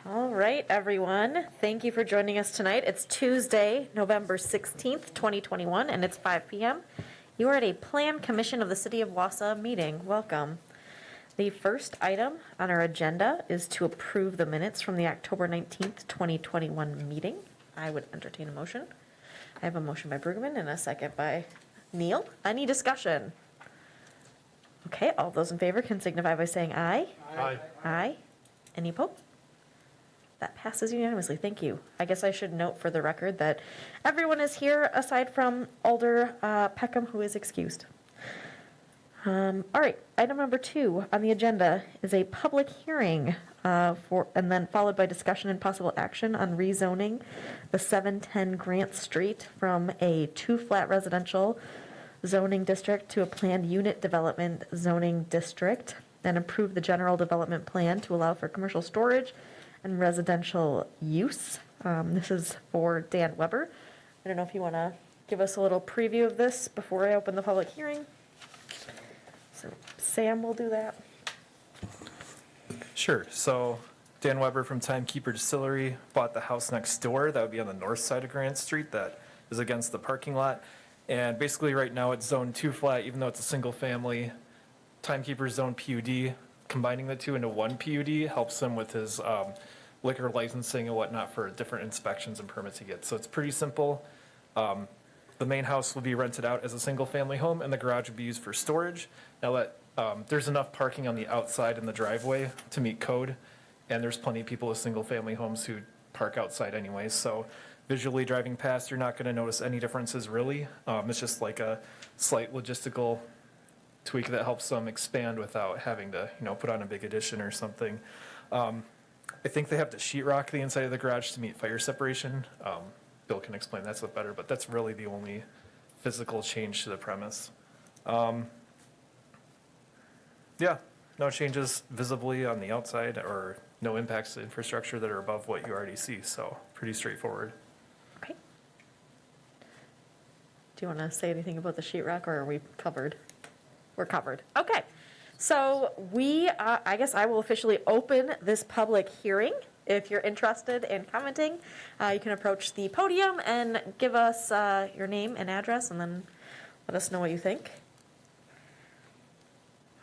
All right, everyone. Thank you for joining us tonight. It's Tuesday, November 16th, 2021, and it's 5 p.m. You are at a Plan Commission of the City of Wausau meeting. Welcome. The first item on our agenda is to approve the minutes from the October 19th, 2021 meeting. I would entertain a motion. I have a motion by Brueggemann and a second by Neal. Any discussion? Okay, all those in favor can signify by saying aye. Aye. Aye. Any opposed? That passes unanimously. Thank you. I guess I should note for the record that everyone is here aside from Alder Peckham, who is excused. All right, item number 2 on the agenda is a public hearing and then followed by discussion and possible action on rezoning the 710 Grant Street from a 2-flat residential zoning district to a planned unit development zoning district, and approve the general development plan to allow for commercial storage and residential use. This is for Dan Weber. I don't know if you want to give us a little preview of this before I open the public hearing. So Sam will do that. Sure. So Dan Weber from Timekeeper Distillery bought the house next door. That would be on the north side of Grant Street. That is against the parking lot. And basically right now it's zoned 2-flat, even though it's a single family. Timekeeper's zone PUD. Combining the two into one PUD helps him with his liquor licensing and whatnot for different inspections and permits he gets. So it's pretty simple. The main house will be rented out as a single family home and the garage will be used for storage. Now that there's enough parking on the outside in the driveway to meet code, and there's plenty of people with single family homes who park outside anyways. So visually driving past, you're not going to notice any differences really. It's just like a slight logistical tweak that helps them expand without having to, put on a big addition or something. I think they have to sheetrock the inside of the garage to meet fire separation. Bill can explain that stuff better, but that's really the only physical change to the premise. Yeah, no changes visibly on the outside or no impacts to infrastructure that are above what you already see, so pretty straightforward. Okay. Do you want to say anything about the sheetrock, or are we covered? We're covered. Okay. So I guess I will officially open this public hearing. If you're interested in commenting, you can approach the podium and give us your name and address, and then let us know what you think.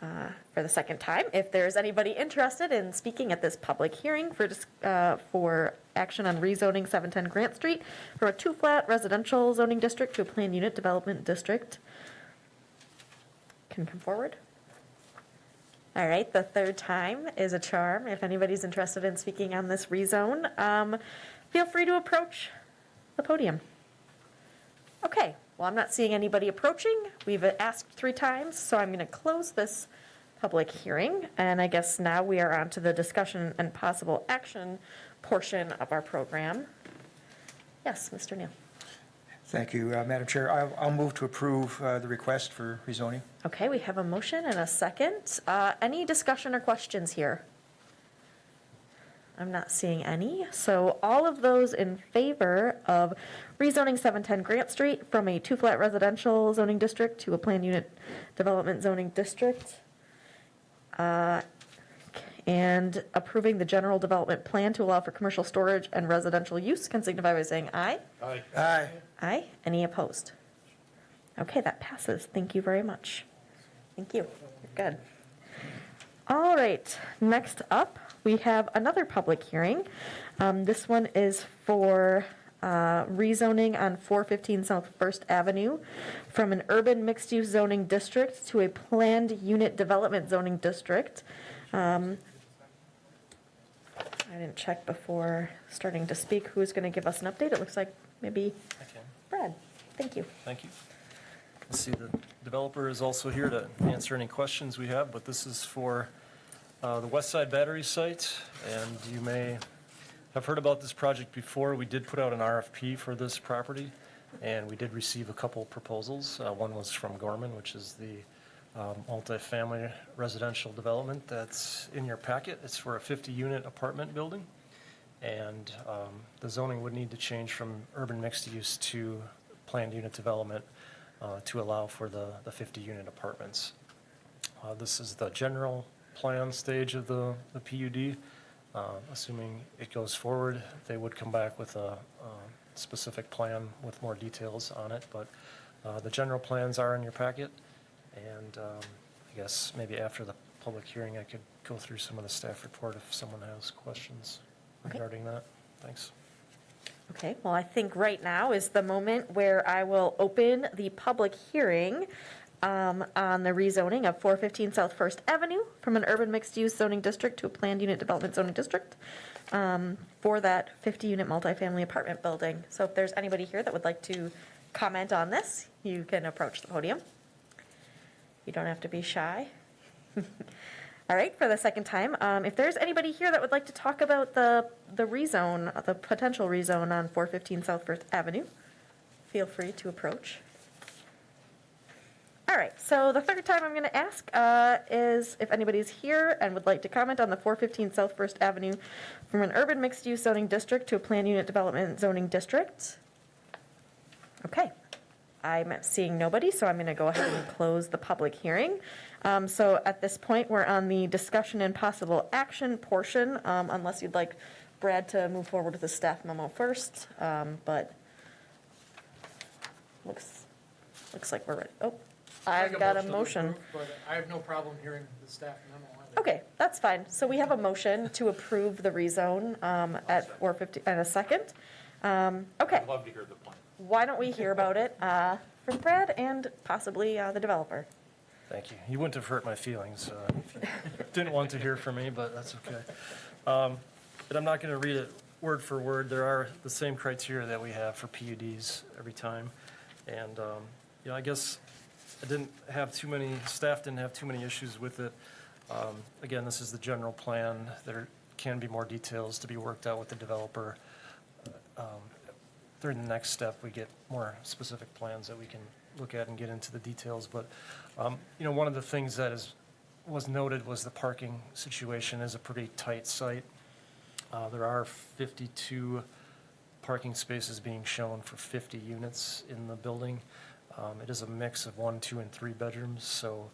For the second time, if there's anybody interested in speaking at this public hearing for action on rezoning 710 Grant Street from a 2-flat residential zoning district to a planned unit development district, can come forward. All right, the third time is a charm. If anybody's interested in speaking on this rezone, feel free to approach the podium. Okay, well, I'm not seeing anybody approaching. We've asked 3 times, so I'm going to close this public hearing. And I guess now we are on to the discussion and possible action portion of our program. Yes, Mr. Neal. Thank you, Madam Chair. I'll move to approve the request for rezoning. Okay, we have a motion and a second. Any discussion or questions here? I'm not seeing any. So all of those in favor of rezoning 710 Grant Street from a 2-flat residential zoning district to a planned unit development zoning district, and approving the general development plan to allow for commercial storage and residential use can signify by saying aye. Aye. Aye. Aye. Any opposed? Okay, that passes. Thank you very much. Thank you. You're good. All right, next up, we have another public hearing. This one is for rezoning on 415 South First Avenue from an urban mixed-use zoning district to a planned unit development zoning district. I didn't check before starting to speak who's going to give us an update. It looks like maybe I can. Brad. Thank you. Thank you. Let's see, the developer is also here to answer any questions we have, but this is for the West Side Battery site, and you may have heard about this project before. We did put out an RFP for this property, and we did receive a couple proposals. One was from Gorman, which is the multifamily residential development that's in your packet. It's for a 50-unit apartment building, and the zoning would need to change from urban mixed use to planned unit development to allow for the 50-unit apartments. This is the general plan stage of the PUD. Assuming it goes forward, they would come back with a specific plan with more details on it, but the general plans are in your packet, and I guess maybe after the public hearing, I could go through some of the staff report if someone has questions Okay. regarding that. Thanks. Okay, well, I think right now is the moment where I will open the public hearing on the rezoning of 415 South First Avenue from an urban mixed-use zoning district to a planned unit development zoning district for that 50-unit multifamily apartment building. So if there's anybody here that would like to comment on this, you can approach the podium. You don't have to be shy. All right, for the second time, if there's anybody here that would like to talk about the rezone, the potential rezone on 415 South First Avenue, feel free to approach. All right, so the third time I'm going to ask is if anybody's here and would like to comment on the 415 South First Avenue from an urban mixed-use zoning district to a planned unit development zoning district. Okay, I'm seeing nobody, so I'm going to go ahead and close the public hearing. So at this point, we're on the discussion and possible action portion, unless you'd like Brad to move forward with the staff memo first, but looks like we're ready. Oh, I've got a to motion. approve, But I have no problem hearing the staff memo either. Okay, that's fine. So we have a motion to approve the rezone at 450, and a second. Okay. I'd love to hear the plan. Why don't we hear about it from Brad and possibly the developer? Thank you. You wouldn't have hurt my feelings if you didn't want to hear from me, but that's okay. But I'm not going to read it word for word. There are the same criteria that we have for PUDs every time. And, I guess staff didn't have too many issues with it. Again, this is the general plan. There can be more details to be worked out with the developer. During the next step, we get more specific plans that we can look at and get into the details. But, one of the things that was noted was the parking situation is a pretty tight site. There are 52 parking spaces being shown for 50 units in the building. It is a mix of 1, 2, and 3 bedrooms. So,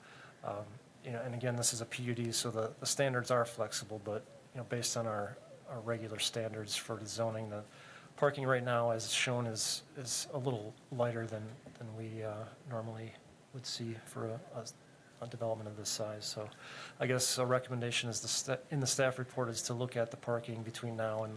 and again, this is a PUD, so the standards are flexible, but, based on our regular standards for the zoning, the parking right now, as shown, is a little lighter than we normally would see for a development of this size. So I guess a recommendation is in the staff report is to look at the parking between now and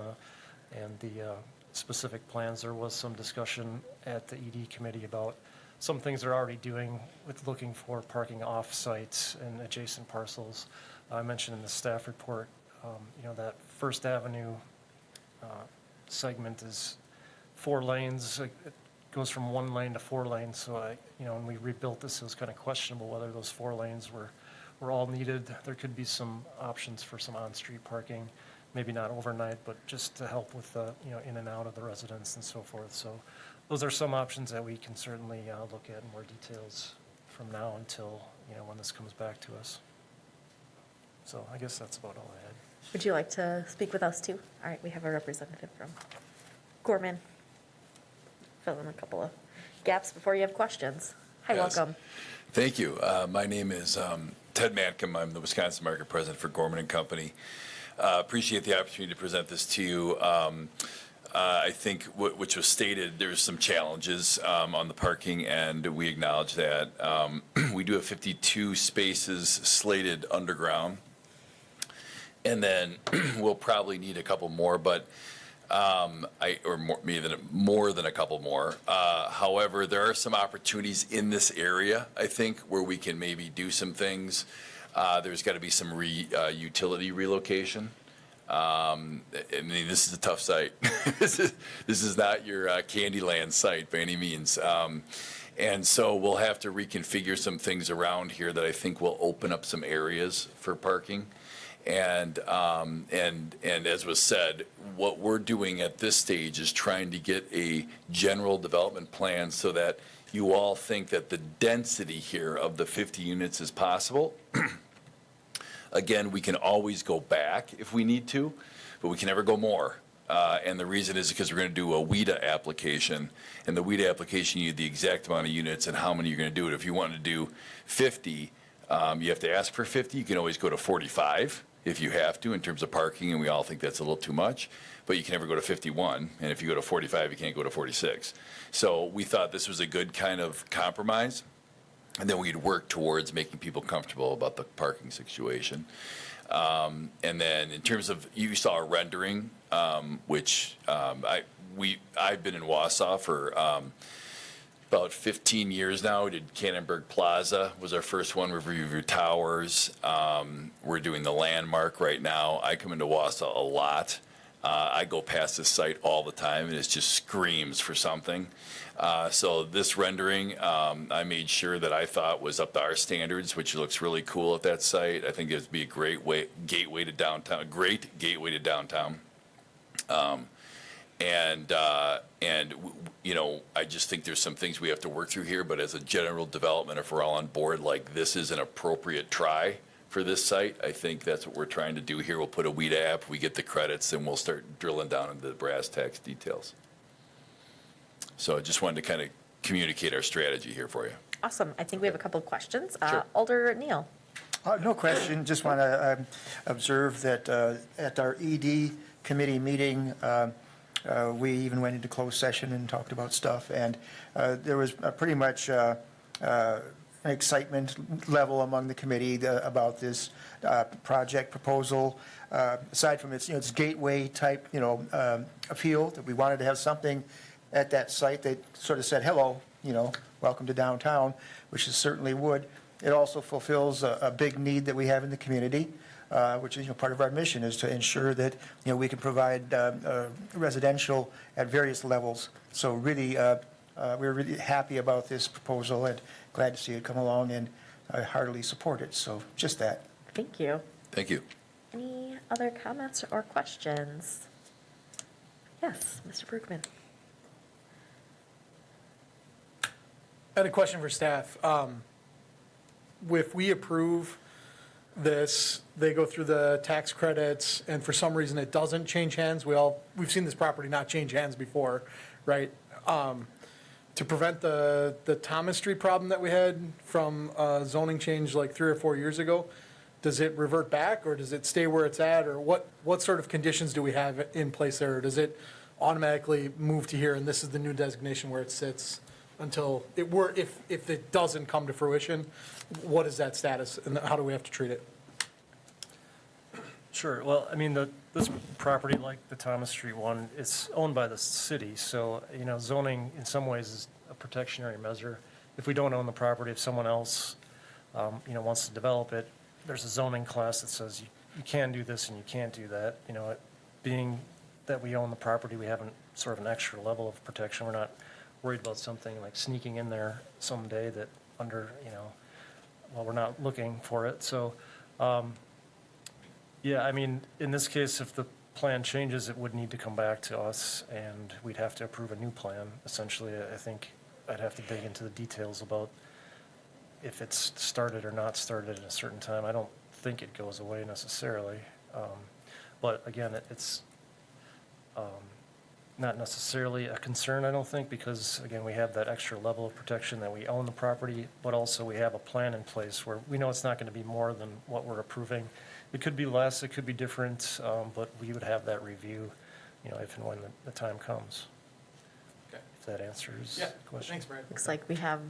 the specific plans. There was some discussion at the ED committee about some things they're already doing with looking for parking off-site and adjacent parcels. I mentioned in the staff report, that First Avenue segment is 4 lanes. It goes from 1 lane to 4 lanes. So when we rebuilt this, it was kind of questionable whether those 4 lanes were all needed. There could be some options for some on-street parking, maybe not overnight, but just to help with the, in and out of the residents and so forth. So those are some options that we can certainly look at in more details from now until, when this comes back to us. So I guess that's about all I had. Would you like to speak with us too? All right, we have a representative from Gorman. Fill in a couple of gaps before you have questions. Hi, Yes. welcome. Thank you. My name is Ted Matcom. I'm the Wisconsin Market President for Gorman and Company. Appreciate the opportunity to present this to you. I think which was stated, there's some challenges on the parking, and we acknowledge that. We do have 52 spaces slated underground, and then we'll probably need a couple more, but more than a couple more. However, there are some opportunities in this area, I think, where we can maybe do some things. There's got to be some utility relocation. I mean, this is a tough site. This is not your Candyland site by any means. And so we'll have to reconfigure some things around here that I think will open up some areas for parking. And as was said, what we're doing at this stage is trying to get a general development plan so that you all think that the density here of the 50 units is possible. Again, we can always go back if we need to, but we can never go more. And the reason is because we're going to do a WIDA application. And the WIDA application, you need the exact amount of units and how many you're going to do it. If you want to do 50, you have to ask for 50. You can always go to 45. if you have to in terms of parking, and we all think that's a little too much, but you can never go to 51, and if you go to 45, you can't go to 46. So we thought this was a good kind of compromise, and then we'd work towards making people comfortable about the parking situation. And then in terms of, you saw a rendering, which I've been in Wausau for about 15 years now. We did Cannonburg Plaza was our first one, Riverview Towers. We're doing the Landmark right now. I come into Wausau a lot. I go past this site all the time, and it just screams for something. So this rendering, I made sure that I thought was up to our standards, which looks really cool at that site. I think it'd be a great gateway to downtown. And you know, I just think there's some things we have to work through here, but as a general development, if we're all on board, like this is an appropriate try for this site, I think that's what we're trying to do here. We'll put a weed app, we get the credits, and we'll start drilling down into the brass tacks details. So I just wanted to kind of communicate our strategy here for you. Awesome. I think we have a couple of questions. Sure. Alder Neal. No question, just want to observe that at our ED committee meeting, we even went into closed session and talked about stuff, and there was pretty much an excitement level among the committee about this project proposal. Aside from its, its gateway type, appeal, that we wanted to have something at that site that sort of said, hello, welcome to downtown, which it certainly would. It also fulfills a big need that we have in the community, which is part of our mission, is to ensure that we can provide residential at various levels. So really, we're really happy about this proposal and glad to see it come along, and I heartily support it. So just that. Thank you. Thank you. Any other comments or questions? Yes, Mr. Bergman. I had a question for staff. If we approve this, they go through the tax credits, and for some reason it doesn't change hands. We've seen this property not change hands before, right? To prevent the Thomas Street problem that we had from zoning change like 3 or 4 years ago, does it revert back, or does it stay where it's at, or what sort of conditions do we have in place there? Or does it automatically move to here, and this is the new designation where it sits until if it doesn't come to fruition? What is that status, and how do we have to treat it? Sure. Well, I mean, this property, like the Thomas Street one, it's owned by the city. So, zoning in some ways is a protectionary measure. If we don't own the property, if someone else, wants to develop it, there's a zoning class that says you can do this and you can't do that. Being that we own the property, we have sort of an extra level of protection. We're not worried about something like sneaking in there someday that we're not looking for it. So, yeah, I mean, in this case, if the plan changes, it would need to come back to us, and we'd have to approve a new plan. Essentially, I think I'd have to dig into the details about if it's started or not started at a certain time. I don't think it goes away necessarily. But again, it's not necessarily a concern, I don't think, because, again, we have that extra level of protection that we own the property, but also we have a plan in place where we know it's not going to be more than what we're approving. It could be less, it could be different, but we would have that review, if and when the time comes. Okay. If that answers the question. Thanks, Brad. Looks like we have,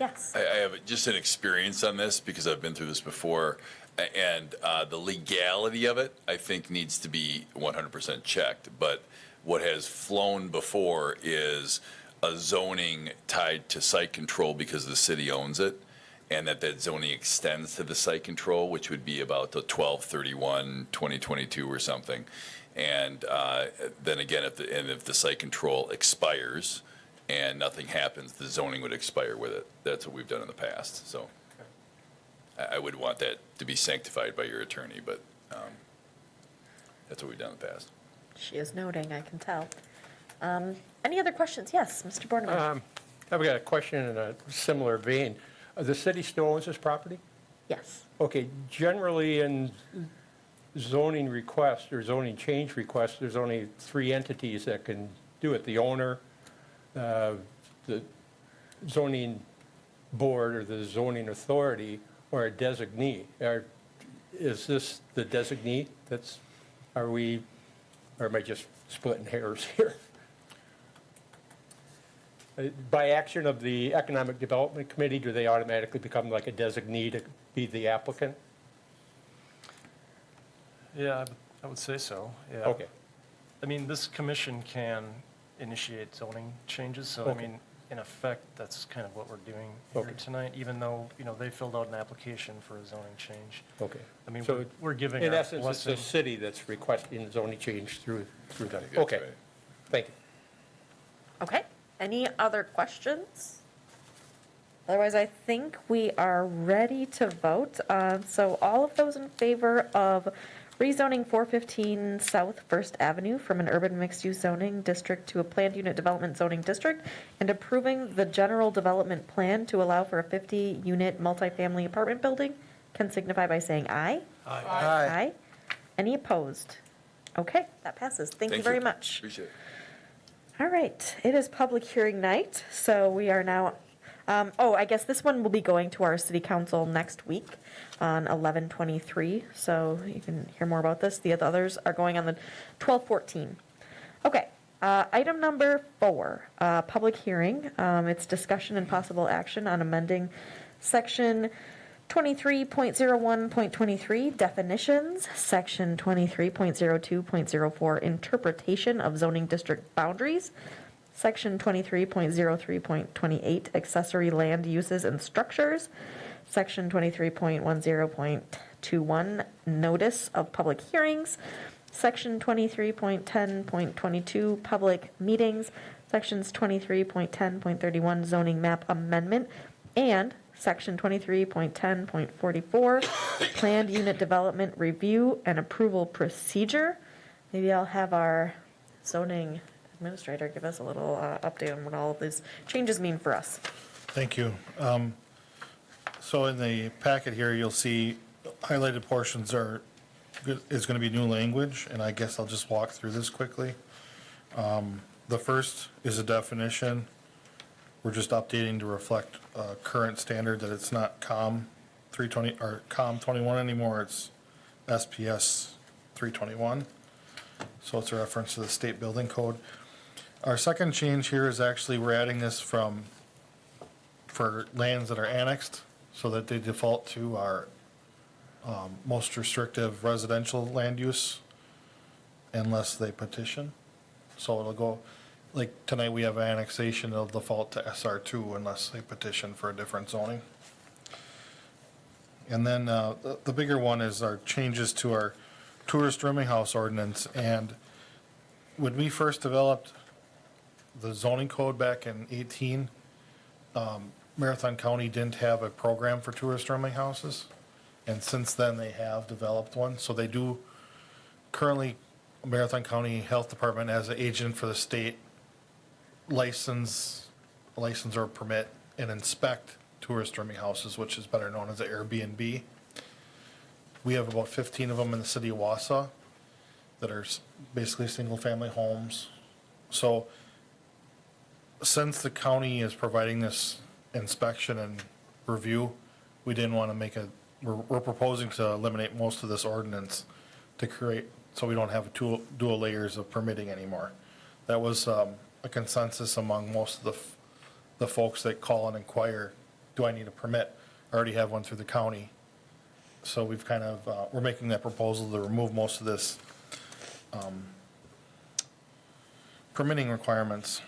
yes. I have just an experience on this because I've been through this before, and the legality of it, I think, needs to be 100% checked. But what has flown before is a zoning tied to site control because the city owns it, and that zoning extends to the site control, which would be about the 12/31/2022 or something. And then again, if the site control expires and nothing happens, the zoning would expire with it. That's what we've done in the past. So I would want that to be sanctified by your attorney, but that's what we've done in the past. She is noting, I can tell. Any other questions? Yes, Mr. Borneman. I've got a question in a similar vein. The city still owns this property? Yes. Okay, generally in zoning requests or zoning change requests, there's only 3 entities that can do it: the owner, the zoning board or the zoning authority, or a designee. is this the designee that's, or am I just splitting hairs here? By action of the Economic Development Committee, do they automatically become like a designee to be the applicant? Yeah, I would say so, yeah. Okay, I mean, this commission can initiate zoning changes, so I Okay. mean, in effect, that's kind of what we're doing here Okay. tonight, even though, they filled out an application for a zoning change. okay. I mean, So we're giving in our essence, it's the blessing. city that's requesting zoning change through them. I think that's Okay, right. thank you. Okay, any other questions? Otherwise, I think we are ready to vote. So all of those in favor of rezoning 415 South First Avenue from an urban mixed-use zoning district to a planned unit development zoning district and approving the general development plan to allow for a 50-unit multifamily apartment building can signify by saying aye. Aye. Any opposed? Okay, that passes. Thank you very much. Appreciate it. All right, it is public hearing night, so we are now, I guess this one will be going to our city council next week on 11/23, so you can hear more about this. The others are going on the 12/14. Okay, item number 4, public hearing. It's discussion and possible action on amending section 23.01.23 definitions, section 23.02.04 interpretation of zoning district boundaries, section 23.03.28 accessory land uses and structures, section 23.10.21 notice of public hearings, section 23.10.22 public meetings, sections 23.10.31 zoning map amendment, and section 23.10.44 planned unit development review and approval procedure. Maybe I'll have our zoning administrator give us a little update on what all of these changes mean for us. Thank you. So in the packet here, you'll see highlighted portions is going to be new language, and I guess I'll just walk through this quickly. The first is a definition. We're just updating to reflect current standard that it's not COM 320 or COM 21 anymore, it's SPS 321. So it's a reference to the state building code. Our second change here is actually we're adding this for lands that are annexed so that they default to our most restrictive residential land use unless they petition. So it'll go, like tonight we have annexation, it'll default to SR2 unless they petition for a different zoning. And then the bigger one is our changes to our tourist rooming house ordinance. And when we first developed the zoning code back in 18, Marathon County didn't have a program for tourist rooming houses. And since then, they have developed one. So they do currently, Marathon County Health Department as an agent for the state license or permit and inspect tourist rooming houses, which is better known as an Airbnb. We have about 15 of them in the city of Wausau that are basically single-family homes. So since the county is providing this inspection and review, we didn't want to make we're proposing to eliminate most of this ordinance to create, so we don't have dual layers of permitting anymore. That was a consensus among most of the folks that call and inquire, do I need a permit? I already have one through the county. So we've kind of, we're making that proposal to remove most of this permitting requirements.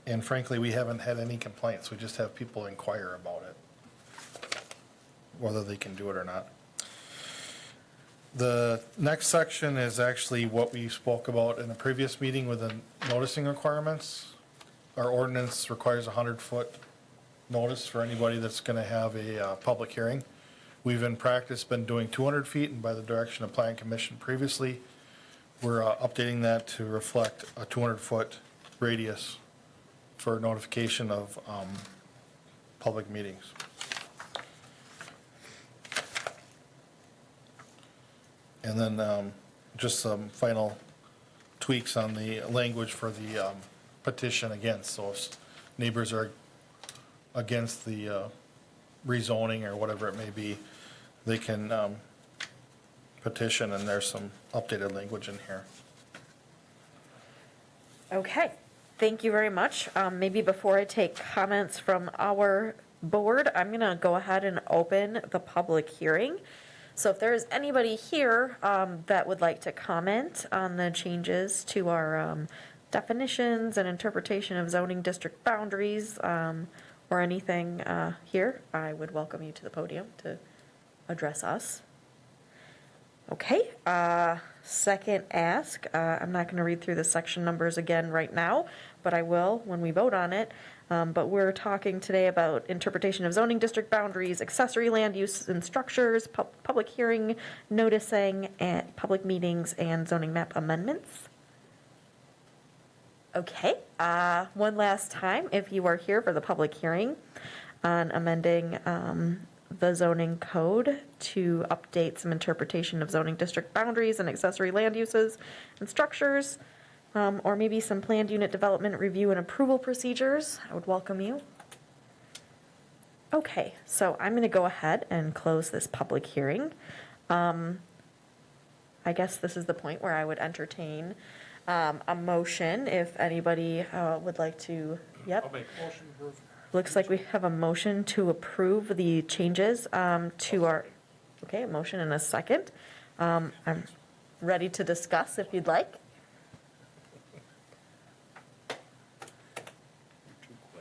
And frankly, we haven't had any complaints. We just have people inquire about it, whether they can do it or not. The next section is actually what we spoke about in the previous meeting with the noticing requirements. Our ordinance requires a 100-foot notice for anybody that's going to have a public hearing. We've in practice been doing 200 feet, and by the direction of Plan Commission previously, we're updating that to reflect a 200-foot radius for notification of public meetings. And then just some final tweaks on the language for the petition against. So if neighbors are against the rezoning or whatever it may be, they can petition, and there's some updated language in here. Okay, thank you very much. Maybe before I take comments from our board, I'm going to go ahead and open the public hearing. So if there is anybody here that would like to comment on the changes to our definitions and interpretation of zoning district boundaries or anything here, I would welcome you to the podium to address us. Okay, second ask, I'm not going to read through the section numbers again right now, but I will when we vote on it. But we're talking today about interpretation of zoning district boundaries, accessory land use and structures, public hearing, noticing, and public meetings, and zoning map amendments. Okay, one last time, if you are here for the public hearing on amending the zoning code to update some interpretation of zoning district boundaries and accessory land uses and structures, or maybe some planned unit development review and approval procedures, I would welcome you. Okay, so I'm going to go ahead and close this public hearing. I guess this is the point where I would entertain a motion if anybody would like to, yep. I'll make a motion to approve. Looks like we have a motion to approve the changes to our, okay, a motion and a second. I'm ready to discuss if you'd like.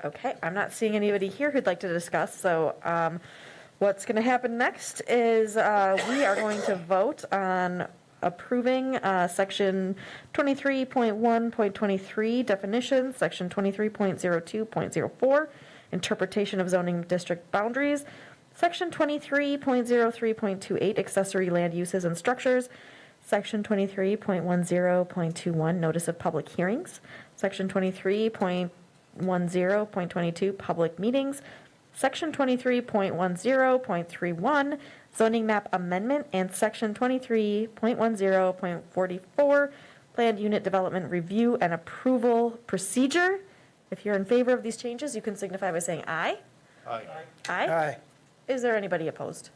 Okay, I'm not seeing anybody here who'd like to discuss, so what's going to happen next is we are going to vote on approving section 23.1.23 definitions, section 23.02.04 interpretation of zoning district boundaries, section 23.03.28 accessory land uses and structures, section 23.10.21 notice of public hearings, section 23.10.22 public meetings, section 23.10.31 zoning map amendment, and section 23.10.44 planned unit development review and approval procedure. If you're in favor of these changes, you can signify by saying aye. Aye. Aye. Aye. Is there anybody opposed?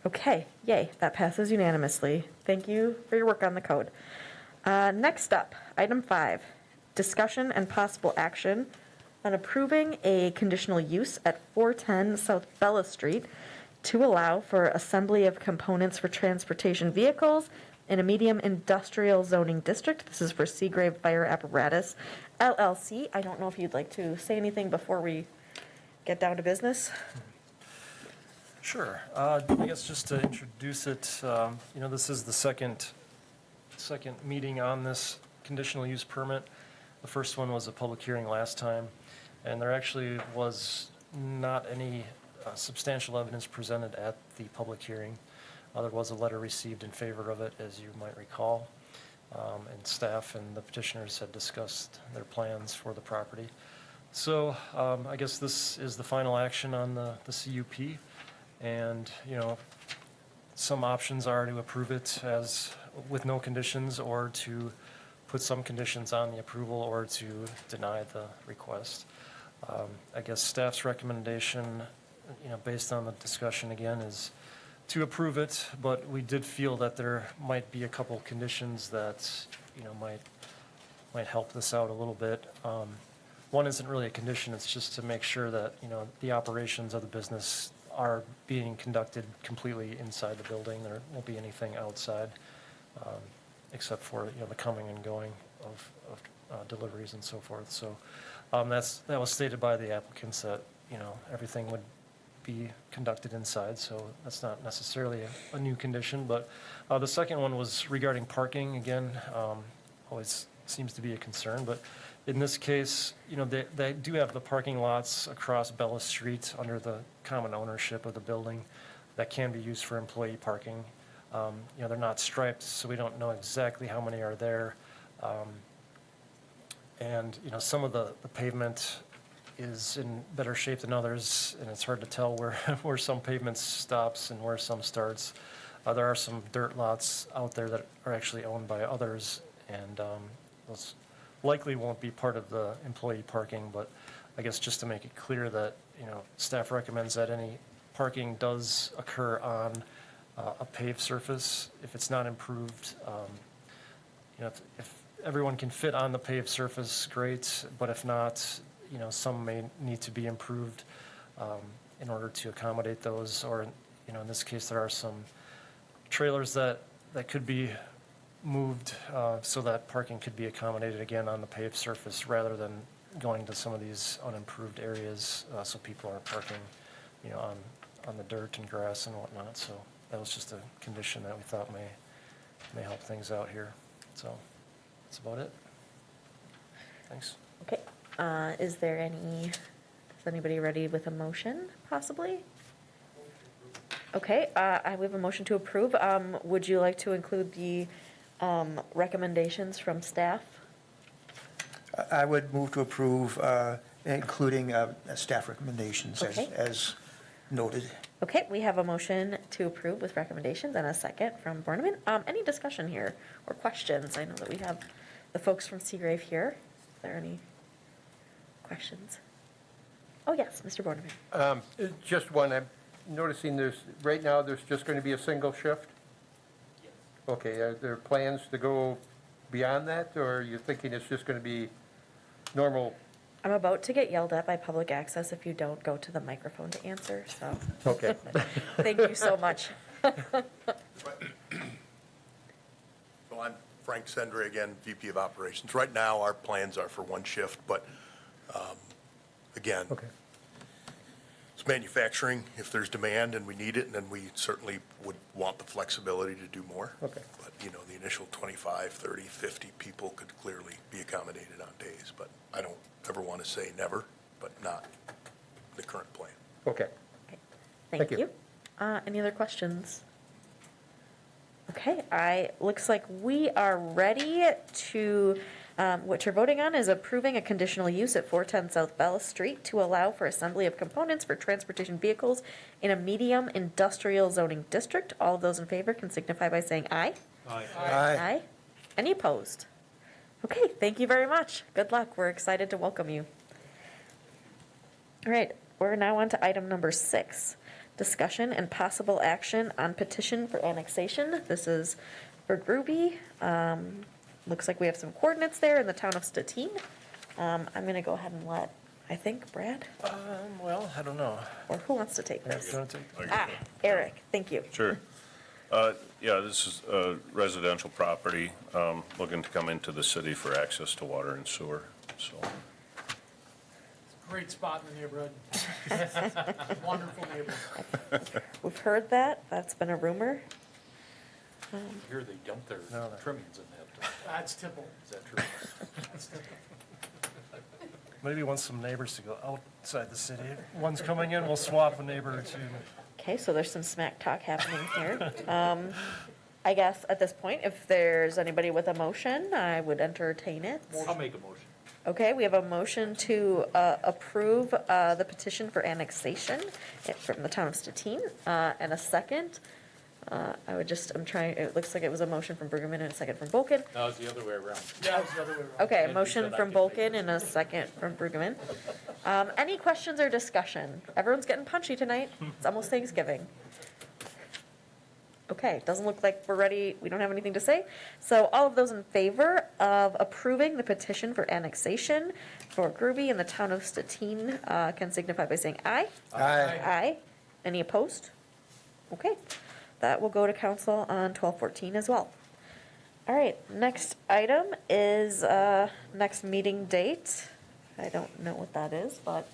Okay, yay, that passes unanimously. Thank you for your work on the code. Next up, item 5, discussion and possible action on approving a conditional use at 410 South Bella Street to allow for assembly of components for transportation vehicles in a medium industrial zoning district. This is for Seagrave Fire Apparatus LLC. I don't know if you'd like to say anything before we get down to business. Sure. I guess just to introduce it, this is the second meeting on this conditional use permit. The first one was a public hearing last time, and there actually was not any substantial evidence presented at the public hearing. There was a letter received in favor of it, as you might recall, and staff and the petitioners had discussed their plans for the property. So I guess this is the final action on the CUP, and some options are to approve it as with no conditions, or to put some conditions on the approval, or to deny the request. I guess staff's recommendation, based on the discussion again, is to approve it, but we did feel that there might be a couple conditions that, might help this out a little bit. One isn't really a condition, it's just to make sure that, the operations of the business are being conducted completely inside the building. There won't be anything outside, except for, the coming and going of deliveries and so forth. So that was stated by the applicants that, everything would be conducted inside, so that's not necessarily a new condition. But the second one was regarding parking. Again, always seems to be a concern, but in this case, they do have the parking lots across Bella Street under the common ownership of the building that can be used for employee parking. They're not striped, so we don't know exactly how many are there. And some of the pavement is in better shape than others, and it's hard to tell where some pavement stops and where some starts. There are some dirt lots out there that are actually owned by others, and those likely won't be part of the employee parking. But I guess just to make it clear that, staff recommends that any parking does occur on a paved surface. If it's not improved, if everyone can fit on the paved surface, great, but if not, some may need to be improved in order to accommodate those, or, in this case, there are some trailers that could be moved so that parking could be accommodated again on the paved surface rather than going to some of these unimproved areas, so people are parking, on the dirt and grass and whatnot. So that was just a condition that we thought may help things out here. So that's about it. Thanks. Okay, is anybody ready with a motion, possibly? Okay, we have a motion to approve. Would you like to include the recommendations from staff? I would move to approve, including staff recommendations Okay. as noted. Okay, we have a motion to approve with recommendations and a second from Borneman. Any discussion here or questions? I know that we have the folks from Seagrave here. Is there any questions? Oh, yes, Mr. Borneman. Just one, I'm noticing right now, there's just going to be a single shift? Yes. Okay, are there plans to go beyond that, or are you thinking it's just going to be normal? I'm about to get yelled at by public access if you don't go to the microphone to answer, so. Okay. Thank you so much. So I'm Frank Sendre again, VP of Operations. Right now, our plans are for one shift, but again, Okay. it's manufacturing. If there's demand and we need it, then we certainly would want the flexibility to do more. Okay. But, the initial 25, 30, 50 people could clearly be accommodated on days. But I don't ever want to say never, but not the current plan. Okay. Okay, Thank Thank you. you. Any other questions? Okay, looks like we are ready to, what you're voting on is approving a conditional use at 410 South Bella Street to allow for assembly of components for transportation vehicles in a medium industrial zoning district. All of those in favor can signify by saying aye. Aye. Any opposed? Okay, thank you very much. Good luck. We're excited to welcome you. All right, we're now on to item number 6. Discussion and possible action on petition for annexation. This is for Groby. Looks like we have some coordinates there in the town of Stettin. I'm going to go ahead and let, I think, Brad, Well, I don't know. or who wants to take this? Do you want to take- Eric, thank you. Sure. Yeah, this is a residential property, looking to come into the city for access to water and sewer, so. Great spot in the neighborhood. Wonderful neighborhood. We've heard that. That's been a rumor. Here they dump their No, no. trimmings in that. That's Tipple. Is that true? That's Tipple. Maybe want some neighbors to go outside the city. One's coming in, we'll swap a neighbor or two. Okay, so there's some smack talk happening here. I guess at this point, if there's anybody with a motion, I would entertain it. I'll make a motion. Okay, we have a motion to approve the petition for annexation from the town of Stettin, and a second. It looks like it was a motion from Brueggemann and a second from Bolkin. No, it's the other way around. Yeah, it was the other way around. Okay, a Andrew motion said I from could make Bolkin and a second from Brueggemann. Any questions or discussion? Everyone's getting punchy tonight. It's almost Thanksgiving. Okay, doesn't look like we're ready. We don't have anything to say. So all of those in favor of approving the petition for annexation for Groby in the town of Stettin can signify by saying aye. Aye. Aye. Any opposed? Okay, that will go to council on 12/14 as well. All right, next item is next meeting date. I don't know what that is, but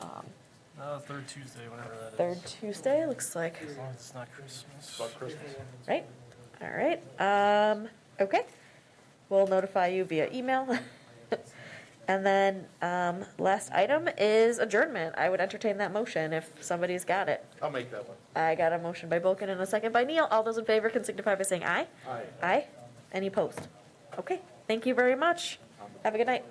Third Tuesday, whatever that is. third Tuesday, looks like, As long as it's not Christmas. About Christmas. right? All right, okay. We'll notify you via email. And then, last item is adjournment. I would entertain that motion if somebody's got it. I'll make that one. I got a motion by Bolkin and a second by Neal. All those in favor can signify by saying aye. Aye. Aye. Any opposed? Okay, thank you very much. Have a good night.